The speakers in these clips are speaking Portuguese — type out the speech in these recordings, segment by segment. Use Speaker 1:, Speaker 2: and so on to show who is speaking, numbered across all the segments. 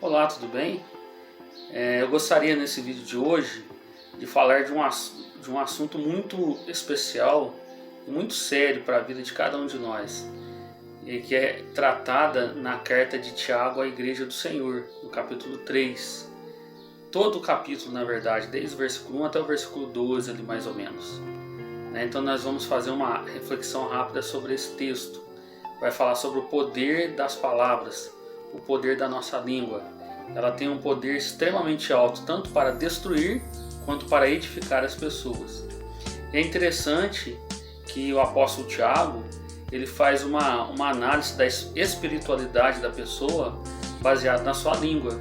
Speaker 1: Olá, tudo bem? Eu gostaria nesse vídeo de hoje de falar de um assunto muito especial e muito sério para a vida de cada um de nós, e que é tratada na carta de Tiago à Igreja do Senhor, no capítulo 3. Todo o capítulo, na verdade, desde o versículo 1 até o versículo 12, ali mais ou menos. Então nós vamos fazer uma reflexão rápida sobre esse texto. Vai falar sobre o poder das palavras, o poder da nossa língua. Ela tem um poder extremamente alto, tanto para destruir quanto para edificar as pessoas. E é interessante que o apóstolo Tiago ele faz uma análise da espiritualidade da pessoa baseada na sua língua,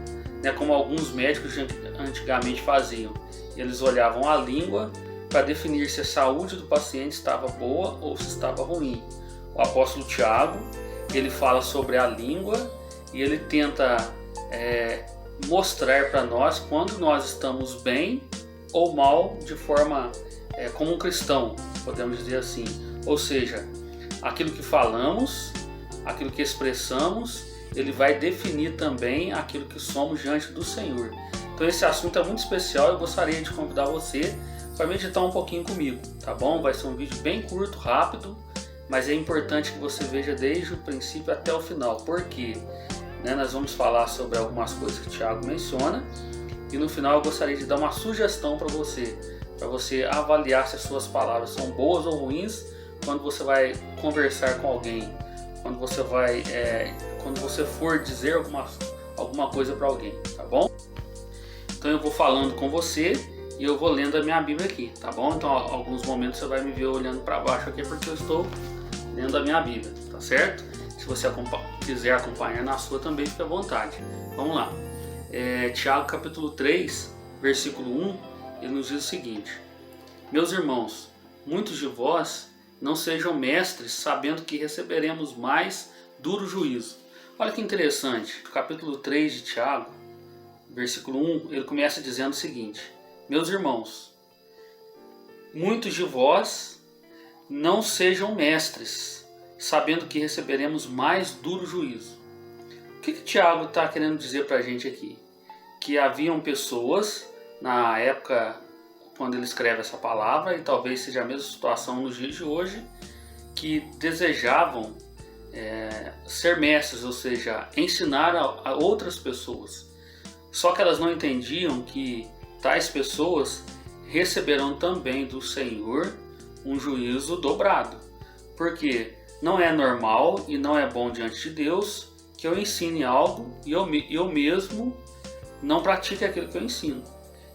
Speaker 1: como alguns médicos antigamente faziam. Eles olhavam a língua para definir se a saúde do paciente estava boa ou se estava ruim. O apóstolo Tiago ele fala sobre a língua e ele tenta mostrar para nós quando nós estamos bem ou mal de forma como um cristão, podemos dizer assim. Ou seja, aquilo que falamos, aquilo que expressamos, ele vai definir também aquilo que somos diante do Senhor. Então esse assunto é muito especial e eu gostaria de convidar você para meditar um pouquinho comigo, tá bom? Vai ser um vídeo bem curto, rápido, mas é importante que você veja desde o princípio até o final. Por quê? Nós vamos falar sobre algumas coisas que o Tiago menciona e no final eu gostaria de dar uma sugestão para você avaliar se as suas palavras são boas ou ruins quando você vai conversar com alguém, quando você for dizer alguma coisa para alguém, tá bom? Então eu vou falando com você e eu vou lendo a minha Bíblia aqui, tá bom? Então alguns momentos você vai me ver olhando para baixo aqui porque eu estou lendo a minha Bíblia, tá certo? Se você quiser acompanhar na sua também, fique à vontade. Vamos lá. Tiago capítulo 3, versículo 1, ele nos diz o seguinte: Meus irmãos, muitos de vós não sejam mestres, sabendo que receberemos mais duro juízo. Olha que interessante, no capítulo 3 de Tiago, versículo 1, ele começa dizendo o seguinte: Meus irmãos, muitos de vós não sejam mestres, sabendo que receberemos mais duro juízo. O que Tiago está querendo dizer para a gente aqui? Que haviam pessoas na época quando ele escreve essa palavra, e talvez seja a mesma situação nos dias de hoje, que desejavam ser mestres, ou seja, ensinar a outras pessoas. Só que elas não entendiam que tais pessoas receberão também do Senhor um juízo dobrado. Porque não é normal e não é bom diante de Deus que eu ensine algo e eu mesmo não pratique aquilo que eu ensino.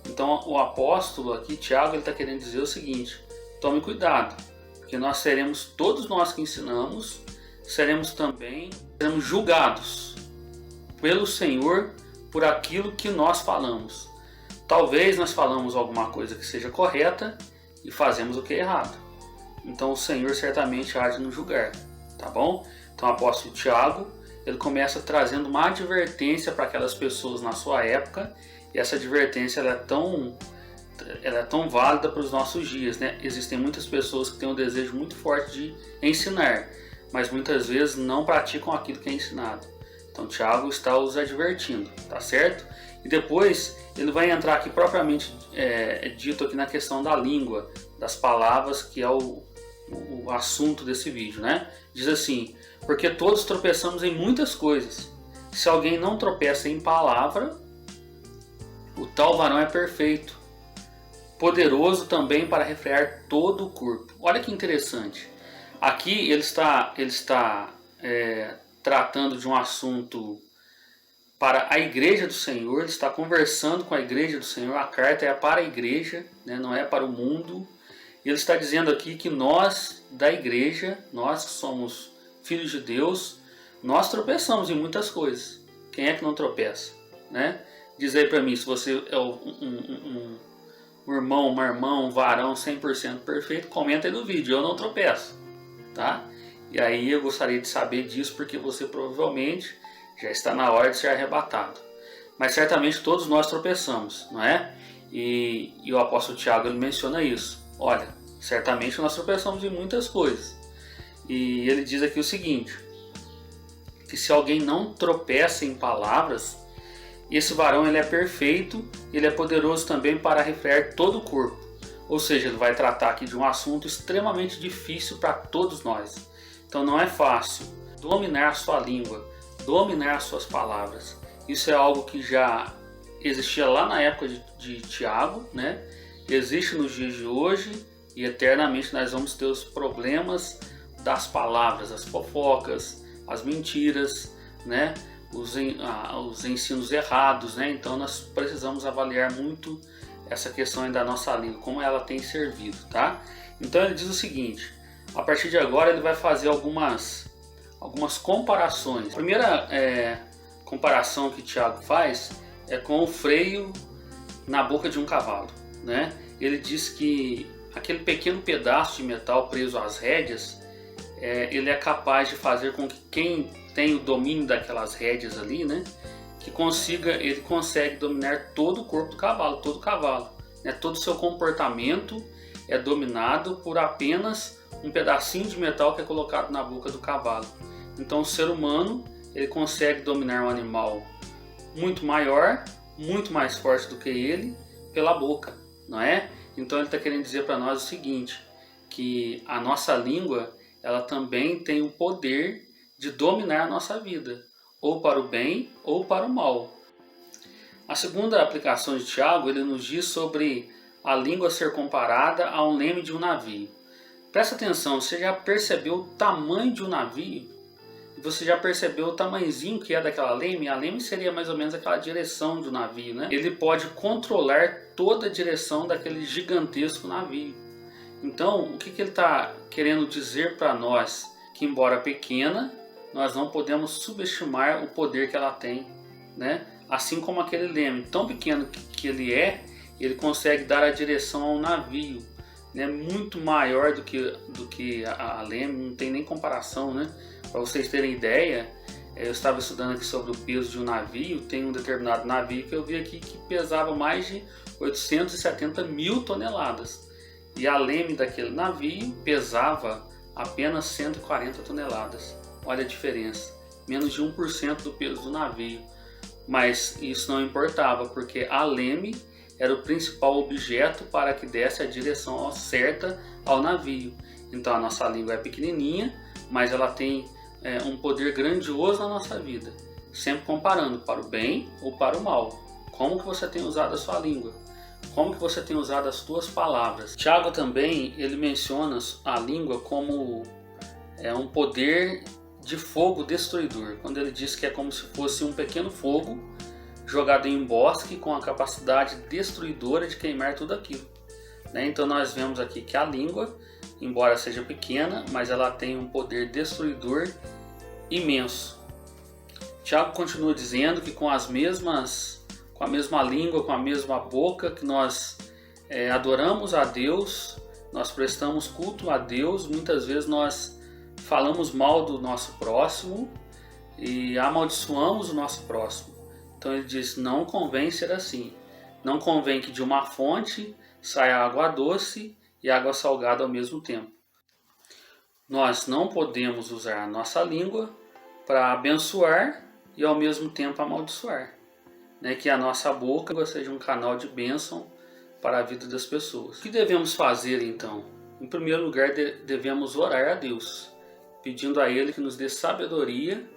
Speaker 1: Então o apóstolo aqui, Tiago, ele está querendo dizer o seguinte: tome cuidado, porque todos nós que ensinamos, seremos julgados pelo Senhor por aquilo que nós falamos. Talvez nós falamos alguma coisa que seja correta e fazemos o que é errado. Então o Senhor certamente há de nos julgar, tá bom? Então o apóstolo Tiago, ele começa trazendo uma advertência para aquelas pessoas na sua época, e essa advertência ela é tão válida para os nossos dias, Existem muitas pessoas que têm um desejo muito forte de ensinar, mas muitas vezes não praticam aquilo que é ensinado. Então Tiago está os advertindo, tá certo? E depois ele vai entrar aqui propriamente dito aqui na questão da língua, das palavras, que é o assunto desse vídeo, Diz assim: porque todos tropeçamos em muitas coisas. Se alguém não tropeça em palavra, o tal varão é perfeito, poderoso também para refrear todo o corpo. Olha que interessante. Aqui ele está tratando de um assunto para a igreja do Senhor. Ele está conversando com a igreja do Senhor. A carta é para a igreja, não é para o mundo. E ele está dizendo aqui que nós da igreja, nós que somos filhos de Deus, nós tropeçamos em muitas coisas. Quem é que não tropeça, Diz aí para mim, se você é um irmão, uma irmã, um varão 100% perfeito, comenta aí no vídeo: eu não tropeço, tá? E aí eu gostaria de saber disso, porque você provavelmente já está na hora de ser arrebatado. Mas certamente todos nós tropeçamos, não é? E o apóstolo Tiago ele menciona isso. Olha, certamente nós tropeçamos em muitas coisas. E ele diz aqui o seguinte: que se alguém não tropeça em palavras, Esse varão ele é perfeito, ele é poderoso também para refrear todo o corpo. Ou seja, ele vai tratar aqui de um assunto extremamente difícil para todos nós. Então não é fácil dominar a sua língua, dominar as suas palavras. Isso é algo que já existia lá na época de Tiago, né? Existe nos dias de hoje e eternamente nós vamos ter os problemas das palavras, as fofocas, as mentiras, né? Os ensinos errados, né? Então nós precisamos avaliar muito essa questão da nossa língua, como ela tem servido, tá? Então ele diz o seguinte: a partir de agora ele vai fazer algumas comparações. A primeira comparação que Tiago faz é com o freio na boca de um cavalo, né? Ele diz que aquele pequeno pedaço de metal preso às rédeas, ele é capaz de fazer com que quem tem o domínio daquelas rédeas ali, né, ele consegue dominar todo o corpo do cavalo, né? Todo o seu comportamento é dominado por apenas um pedacinho de metal que é colocado na boca do cavalo. Então o ser humano ele consegue dominar um animal muito maior, muito mais forte do que ele, pela boca, não é? Então ele está querendo dizer para nós o seguinte, que a nossa língua ela também tem o poder de dominar a nossa vida, ou para o bem ou para o mal. A segunda aplicação de Tiago, ele nos diz sobre a língua ser comparada a um leme de um navio. Presta atenção, você já percebeu o tamanho de um navio? Você já percebeu o tamanhozinho que é daquela leme? A leme seria mais ou menos aquela direção do navio, né? Ele pode controlar toda a direção daquele gigantesco navio. Então, o que ele está querendo dizer para nós? Que embora pequena, nós não podemos subestimar o poder que ela tem, né? Assim como aquele leme, tão pequeno que ele consegue dar a direção ao navio, né? Muito maior do que a leme, não tem nem comparação, né? Para vocês terem ideia, eu estava estudando aqui sobre o peso de um navio. Tem um determinado navio que eu vi aqui que pesava mais de 870 mil toneladas. E a leme daquele navio pesava apenas 140 toneladas. Olha a diferença, menos de 1% do peso do navio. Mas isso não importava, porque a leme era o principal objeto para que desse a direção certa ao navio. Então a nossa língua é pequenininha, mas ela tem um poder grandioso na nossa vida, sempre comparando para o bem ou para o mal. Como que você tem usado a sua língua? Como que você tem usado as suas palavras? Tiago também ele menciona a língua como um poder de fogo destruidor, quando ele diz que é como se fosse um pequeno fogo jogado em um bosque com a capacidade destruidora de queimar tudo aquilo, né? Então nós vemos aqui que a língua, embora seja pequena, mas ela tem um poder destruidor imenso. Tiago continua dizendo que com a mesma língua, com a mesma boca que nós adoramos a Deus, nós prestamos culto a Deus, muitas vezes nós falamos mal do nosso próximo e amaldiçoamos o nosso próximo. Então ele diz, não convém ser assim. Não convém que de uma fonte saia água doce e água salgada ao mesmo tempo. Nós não podemos usar a nossa língua para abençoar e ao mesmo tempo amaldiçoar, né? Que a nossa boca seja um canal de bênção para a vida das pessoas. O que devemos fazer então? Em primeiro lugar, devemos orar a Deus, pedindo a Ele que nos dê sabedoria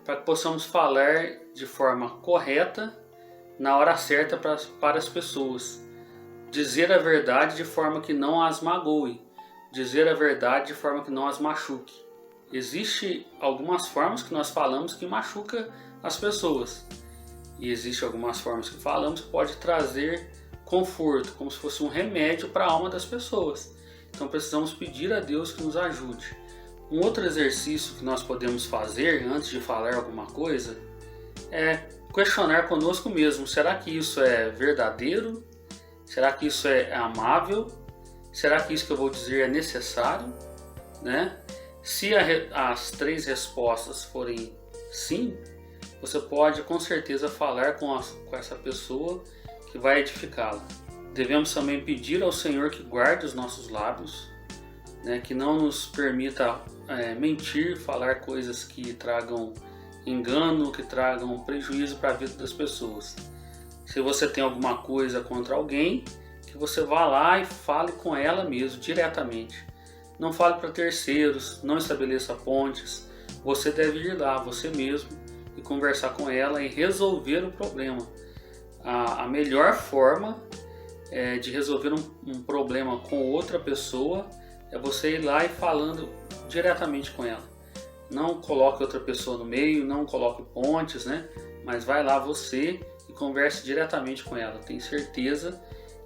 Speaker 1: para que possamos falar de forma correta, na hora certa para as pessoas. Dizer a verdade de forma que não as magoe, dizer a verdade de forma que não as machuque. Existem algumas formas que nós falamos que machuca as pessoas. E existem algumas formas que falamos que pode trazer conforto, como se fosse um remédio para a alma das pessoas. Então precisamos pedir a Deus que nos ajude. Um outro exercício que nós podemos fazer antes de falar alguma coisa é questionar conosco mesmo. Será que isso é verdadeiro? Será que isso é amável? Será que isso que eu vou dizer é necessário? Né? Se as três respostas forem sim, você pode com certeza falar com essa pessoa que vai edificá-la. Devemos também pedir ao Senhor que guarde os nossos lábios, né? Que não nos permita mentir, falar coisas que tragam engano, que tragam prejuízo para a vida das pessoas. Se você tem alguma coisa contra alguém, que você vá lá e fale com ela mesmo, diretamente. Não fale para terceiros, não estabeleça pontes. Você deve ir lá, você mesmo, e conversar com ela e resolver o problema. A melhor forma de resolver um problema com outra pessoa é você ir lá e falando diretamente com ela. Não coloque outra pessoa no meio, não coloque pontes, né? Mas vai lá você e converse diretamente com ela. Tenho certeza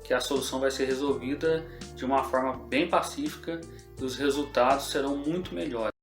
Speaker 1: que a solução vai ser resolvida de uma forma bem pacífica e os resultados serão muito melhores.